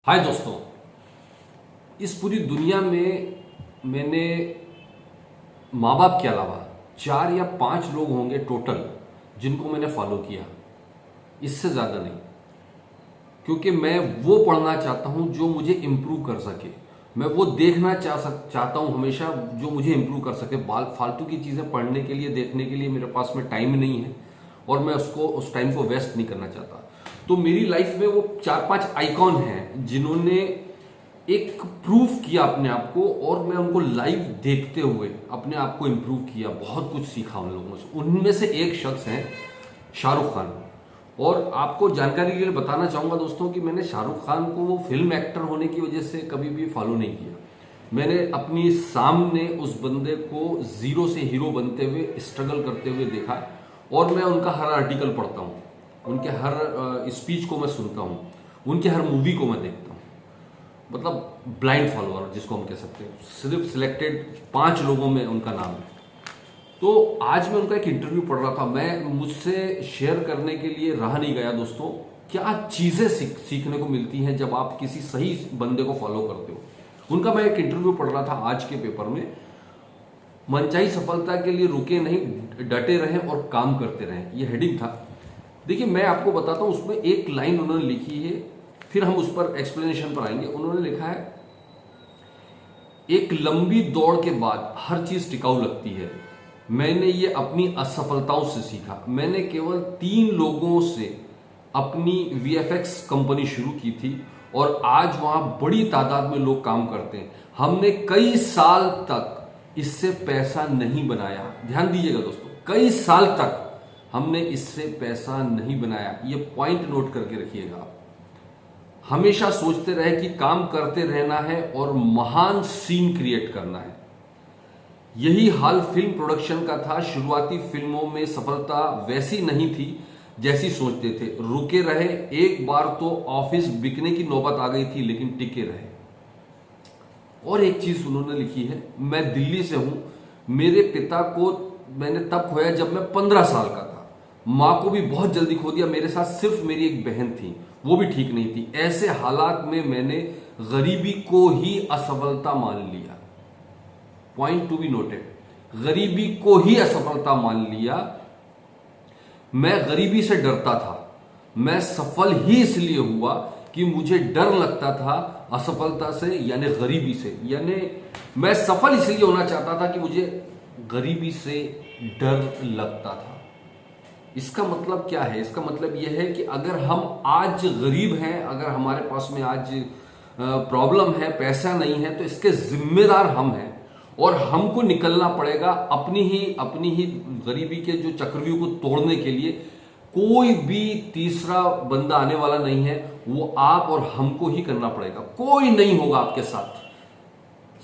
हाय दोस्तों, इस पूरी दुनिया में मैंने माँ बाप के अलावा 4 या 5 लोग होंगे टोटल जिनको मैंने फॉलो किया, इससे ज़्यादा नहीं। क्योंकि मैं वो पढ़ना चाहता हूँ जो मुझे इम्प्रूव कर सके। मैं वो देखना चाहता हूँ हमेशा जो मुझे इम्प्रूव कर सके। फालतू की चीज़ें पढ़ने के लिए, देखने के लिए मेरे पास में टाइम नहीं है और मैं उस टाइम को वेस्ट नहीं करना चाहता। तो मेरी लाइफ में वो 4-5 आइकॉन हैं जिन्होंने एक प्रूफ किया अपने आप को, और मैं उनको लाइव देखते हुए अपने आप को इम्प्रूव किया, बहुत कुछ सीखा उन लोगों से। उनमें से एक शख्स हैं शाहरुख खान। और आपको जानकारी के लिए बताना चाहूंगा दोस्तों कि मैंने शाहरुख खान को वो फिल्म एक्टर होने की वजह से कभी भी फॉलो नहीं किया। मैंने अपनी सामने उस बंदे को जीरो से हीरो बनते हुए, स्ट्रगल करते हुए देखा, और मैं उनका हर आर्टिकल पढ़ता हूँ, उनके हर स्पीच को मैं सुनता हूँ, उनके हर मूवी को मैं देखता हूँ। मतलब ब्लाइंड फॉलोअर जिसको हम कह सकते हैं। सिर्फ सिलेक्टेड 5 लोगों में उनका नाम है। तो आज मैं उनका एक इंटरव्यू पढ़ रहा था। मैं मुझसे शेयर करने के लिए रहा नहीं गया दोस्तों। क्या चीजें सीखने को मिलती हैं जब आप किसी सही बंदे को फॉलो करते हो। उनका मैं एक इंटरव्यू पढ़ रहा था आज के पेपर में। मनचाही सफलता के लिए रुके नहीं, डटे रहें और काम करते रहें, ये हेडिंग था। देखिए, मैं आपको बताता हूं, उसमें एक लाइन उन्होंने लिखी है, फिर हम उस पर एक्सप्लेनेशन पर आएंगे। उन्होंने लिखा है, एक लंबी दौड़ के बाद हर चीज टिकाऊ लगती है। मैंने ये अपनी असफलताओं से सीखा। मैंने केवल 3 लोगों से अपनी वीएफएक्स कंपनी शुरू की थी और आज वहां बड़ी तादाद में लोग काम करते हैं। हमने कई साल तक इससे पैसा नहीं बनाया। ध्यान दीजिएगा दोस्तों, कई साल तक हमने इससे पैसा नहीं बनाया। ये पॉइंट नोट करके रखिएगा आप। हमेशा सोचते रहे कि काम करते रहना है और महान सीन क्रिएट करना है। यही हाल फिल्म प्रोडक्शन का था। शुरुआती फिल्मों में सफलता वैसी नहीं थी जैसी सोचते थे। रुके रहे, एक बार तो ऑफिस बिकने की नौबत आ गई थी, लेकिन टिके रहे। और एक चीज उन्होंने लिखी है, मैं दिल्ली से हूं। मेरे पिता को मैंने तब खोया जब मैं 15 साल का था। मां को भी बहुत जल्दी खो दिया। मेरे साथ सिर्फ मेरी एक बहन थी, वो भी ठीक नहीं थी। ऐसे हालात में मैंने गरीबी को ही असफलता मान लिया। पॉइंट टू बी नोटेड, गरीबी को ही असफलता मान लिया। मैं गरीबी से डरता था। मैं सफल ही इसलिए हुआ कि मुझे डर लगता था असफलता से, यानी गरीबी से। यानी मैं सफल इसलिए होना चाहता था कि मुझे गरीबी से डर लगता था। इसका मतलब क्या है? इसका मतलब यह है कि अगर हम आज गरीब हैं, अगर हमारे पास में आज प्रॉब्लम है, पैसा नहीं है, तो इसके जिम्मेदार हम हैं और हमको निकलना पड़ेगा अपनी ही गरीबी के जो चक्रव्यूह को तोड़ने के लिए। कोई भी तीसरा बंदा आने वाला नहीं है, वो आप और हमको ही करना पड़ेगा। कोई नहीं होगा आपके साथ।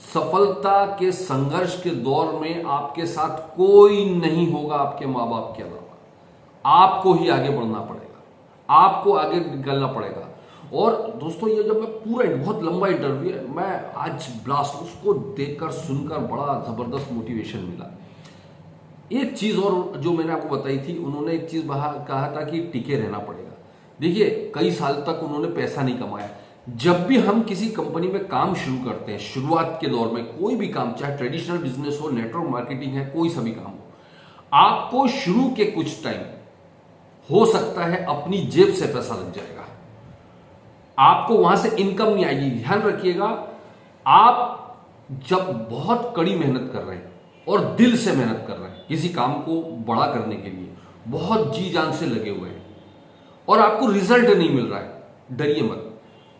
सफलता के संघर्ष के दौर में आपके साथ कोई नहीं होगा आपके माँ बाप के अलावा। आपको ही आगे बढ़ना पड़ेगा, आपको आगे निकलना पड़ेगा। और दोस्तों, ये जब मैं पूरा बहुत लंबा इंटरव्यू है, मैं आज ब्लास्ट उसको देखकर सुनकर बड़ा जबरदस्त मोटिवेशन मिला। एक चीज और जो मैंने आपको बताई थी, उन्होंने एक चीज कहा था कि टिके रहना पड़ेगा। देखिए, कई साल तक उन्होंने पैसा नहीं कमाया। जब भी हम किसी कंपनी में काम शुरू करते हैं, शुरुआत के दौर में कोई भी काम, चाहे ट्रेडिशनल बिजनेस हो, नेटवर्क मार्केटिंग है, कोई सा भी काम हो, आपको शुरू के कुछ टाइम हो सकता है अपनी जेब से पैसा लग जाएगा, आपको वहां से इनकम नहीं आएगी। ध्यान रखिएगा, आप जब बहुत कड़ी मेहनत कर रहे हैं और दिल से मेहनत कर रहे हैं, किसी काम को बड़ा करने के लिए बहुत जी जान से लगे हुए हैं और आपको रिजल्ट नहीं मिल रहा है, डरिए मत।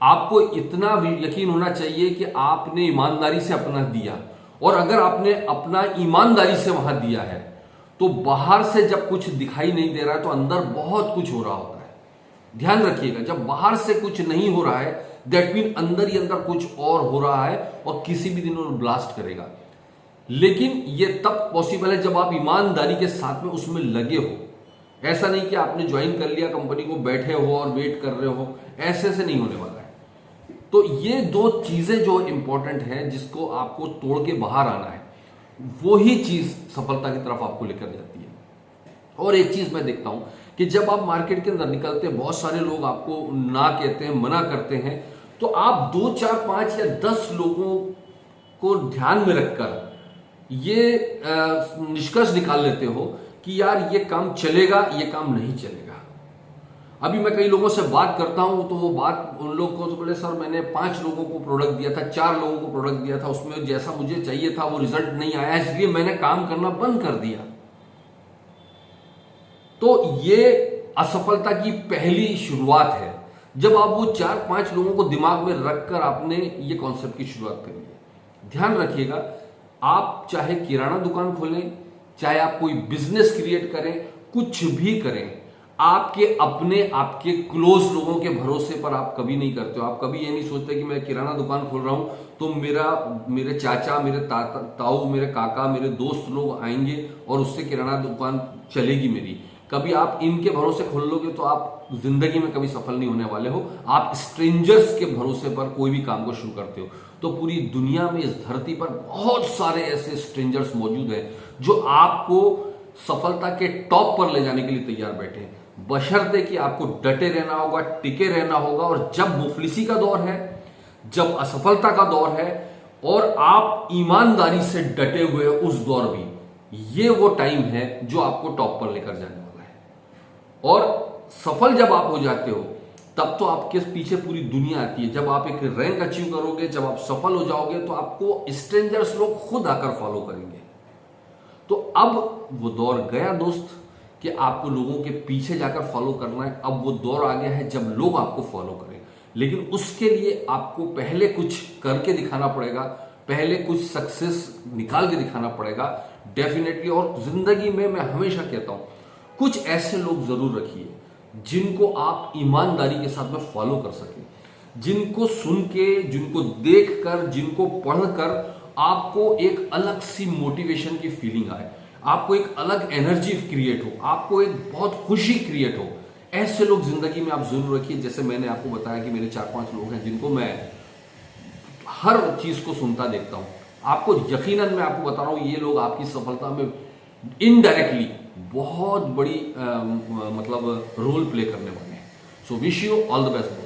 आपको इतना यकीन होना चाहिए कि आपने ईमानदारी से अपना दिया, और अगर आपने अपना ईमानदारी से वहां दिया है तो बाहर से जब कुछ दिखाई नहीं दे रहा है तो अंदर बहुत कुछ हो रहा होता है। ध्यान रखिएगा, जब बाहर से कुछ नहीं हो रहा है, दैट मीन अंदर ही अंदर कुछ और हो रहा है और किसी भी दिन वो ब्लास्ट करेगा। लेकिन ये तब पॉसिबल है जब आप ईमानदारी के साथ में उसमें लगे हो। ऐसा नहीं कि आपने ज्वाइन कर लिया कंपनी को, बैठे हो और वेट कर रहे हो, ऐसे से नहीं होने वाला है। तो ये 2 चीजें जो इंपॉर्टेंट है, जिसको आपको तोड़ के बाहर आना है, वो ही चीज सफलता की तरफ आपको लेकर जाती है। और एक चीज मैं देखता हूं कि जब आप मार्केट के अंदर निकलते हैं, बहुत सारे लोग आपको ना कहते हैं, मना करते हैं, तो आप 2, 4, 5 या 10 लोगों को ध्यान में रखकर ये निष्कर्ष निकाल लेते हो कि यार ये काम चलेगा, ये काम नहीं चलेगा। अभी मैं कई लोगों से बात करता हूं तो वो बात उन लोगों को तो बोले सर मैंने 5 लोगों को प्रोडक्ट दिया था, 4 लोगों को प्रोडक्ट दिया था, उसमें जैसा मुझे चाहिए था वो रिजल्ट नहीं आया, इसलिए मैंने काम करना बंद कर दिया। तो ये असफलता की पहली शुरुआत है, जब आप वो 4-5 लोगों को दिमाग में रखकर आपने ये कॉन्सेप्ट की शुरुआत करी है। ध्यान रखिएगा, आप चाहे किराना दुकान खोलें, चाहे आप कोई बिजनेस क्रिएट करें, कुछ भी करें, आपके अपने आपके क्लोज लोगों के भरोसे पर आप कभी नहीं करते हो। आप कभी ये नहीं सोचते कि मैं किराना दुकान खोल रहा हूं तो मेरे चाचा, मेरे ताऊ, मेरे काका, मेरे दोस्त लोग आएंगे और उससे किराना दुकान चलेगी मेरी। कभी आप इनके भरोसे खोल लोगे तो आप जिंदगी में कभी सफल नहीं होने वाले हो। आप स्ट्रेंजर्स के भरोसे पर कोई भी काम को शुरू करते हो। तो पूरी दुनिया में, इस धरती पर बहुत सारे ऐसे स्ट्रेंजर्स मौजूद हैं जो आपको सफलता के टॉप पर ले जाने के लिए तैयार बैठे हैं, बशर्ते कि आपको डटे रहना होगा, टिके रहना होगा। और जब मुफलिसी का दौर है, जब असफलता का दौर है और आप ईमानदारी से डटे हुए हो उस दौर भी, ये वो टाइम है जो आपको टॉप पर लेकर जाने वाला है। और सफल जब आप हो जाते हो तब तो आपके पीछे पूरी दुनिया आती है। जब आप एक रैंक अचीव करोगे, जब आप सफल हो जाओगे तो आपको स्ट्रेंजर्स लोग खुद आकर फॉलो करेंगे। तो अब वो दौर गया दोस्त कि आपको लोगों के पीछे जाकर फॉलो करना है। अब वो दौर आ गया है जब लोग आपको फॉलो करें, लेकिन उसके लिए आपको पहले कुछ करके दिखाना पड़ेगा, पहले कुछ सक्सेस निकाल के दिखाना पड़ेगा डेफिनेटली। और जिंदगी में मैं हमेशा कहता हूं, कुछ ऐसे लोग जरूर रखिए जिनको आप ईमानदारी के साथ में फॉलो कर सकें, जिनको सुन के, जिनको देख कर, जिनको पढ़कर आपको एक अलग सी मोटिवेशन की फीलिंग आए, आपको एक अलग एनर्जी क्रिएट हो, आपको एक बहुत खुशी क्रिएट हो। ऐसे लोग जिंदगी में आप जरूर रखिए। जैसे मैंने आपको बताया कि मेरे 4-5 लोग हैं जिनको मैं हर चीज को सुनता देखता हूं। आपको यकीनन मैं आपको बता रहा हूं, ये लोग आपकी सफलता में इनडायरेक्टली बहुत बड़ी मतलब रोल प्ले करने वाले हैं। So wish you all the best.